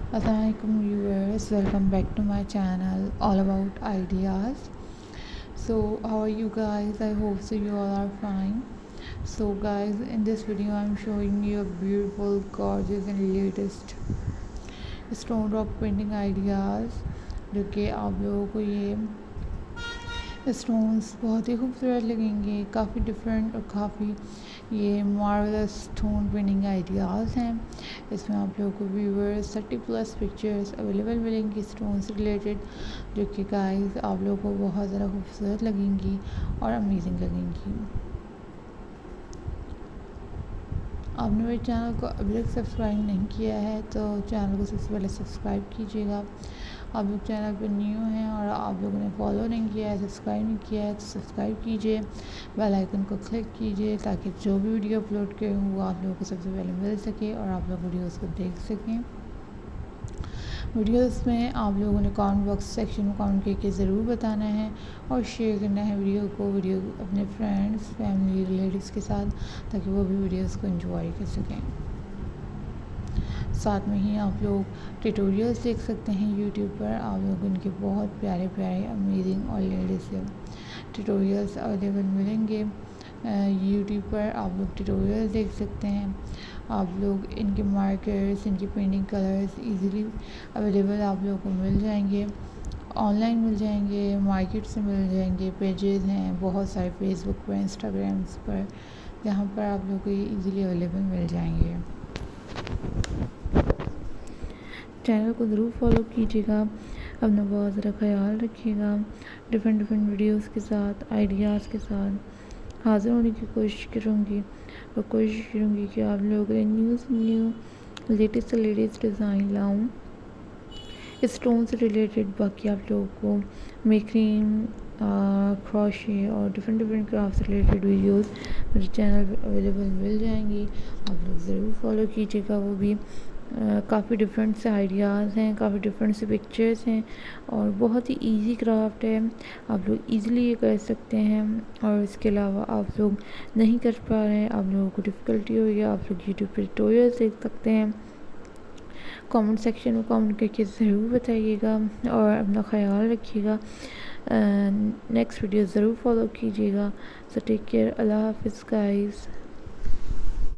Assalamu-Alaikum viewers, welcome back to my channel all about ideas. So how are you guys? I hope so you all are fine. So guys, in this video I'm showing you a beautiful, gorgeous and latest stone rock painting ideas जो कि आप लोगों को ये stones बहुत ही खूबसूरत लगेंगे, काफ़ी डिफरेंट और काफ़ी ये मार्वलस स्टोन पेंटिंग आइडियाज़ हैं। इसमें आप लोगों को व्यूवर्स 30+ पिक्चर्स अवेलेबल मिलेंगी स्टोन से रिलेटेड, जो कि गाइस आप लोगों को बहुत ज़्यादा खूबसूरत लगेंगी और अमेजिंग लगेंगी। आपने मेरे चैनल को अभी तक सब्सक्राइब नहीं किया है तो चैनल को सबसे पहले सब्सक्राइब कीजिएगा। आप लोग चैनल पर न्यू हैं और आप लोगों ने फॉलो नहीं किया है, सब्सक्राइब नहीं किया है तो सब्सक्राइब कीजिए, बेल आइकन को क्लिक कीजिए ताकि जो भी वीडियो अपलोड करूँ वो आप लोगों को सबसे पहले मिल सके और आप लोग वीडियोस को देख सकें। वीडियोस में आप लोगों ने कमेंट बॉक्स सेक्शन में कमेंट करके ज़रूर बताना है और शेयर करना है वीडियो अपने फ्रेंड्स, फैमिली, रिलेटिव्स के साथ ताकि वो भी वीडियोस को एंजॉय कर सकें। साथ में ही आप लोग ट्यूटोरियल्स देख सकते हैं यूट्यूब पर। आप लोग इनके बहुत प्यारे प्यारे अमेजिंग और लेटेस्ट ट्यूटोरियल्स अवेलेबल मिलेंगे यूट्यूब पर। आप लोग ट्यूटोरियल्स देख सकते हैं। आप लोग इनके मार्कर्स, इनकी पेंटिंग कलर्स इजीली अवेलेबल आप लोगों को मिल जाएंगे, ऑनलाइन मिल जाएंगे, मार्केट से मिल जाएंगे। पेजेस हैं बहुत सारे फेसबुक पर, इंस्टाग्राम्स पर, जहाँ पर आप लोगों को ये ईज़िली अवेलेबल मिल जाएंगे। चैनल को ज़रूर फॉलो कीजिएगा, अपना बहुत ज़रा ख्याल रखिएगा। डिफरेंट वीडियोस के साथ, आइडियाज़ के साथ हाज़िर होने की कोशिश करूँगी और कोशिश करूँगी कि आप लोगों के न्यू लेटेस्ट से लेटेस्ट डिज़ाइन लाऊँ स्टोन से रिलेटेड। बाकी आप लोगों को मेकिंग, क्रोशे और डिफरेंट क्राफ्ट से रिलेटेड वीडियोस मेरे चैनल पे अवेलेबल मिल जाएंगी। आप लोग ज़रूर फॉलो कीजिएगा। वो भी काफ़ी डिफरेंट से आइडियाज़ हैं, काफ़ी डिफरेंट से पिक्चर्स हैं और बहुत ही इजी क्राफ्ट है। आप लोग इजीली ये कर सकते हैं और इसके अलावा आप लोग नहीं कर पा रहे हैं, आप लोगों को डिफ़िकल्टी हो रही है, आप लोग यूट्यूब पर ट्यूटोरियल्स देख सकते हैं। कमेंट सेक्शन में कमेंट करके ज़रूर बताइएगा और अपना ख्याल रखिएगा। नेक्स्ट वीडियो ज़रूर फॉलो कीजिएगा। सो टेक केयर, अल्लाह हाफ़िज़ गाइस।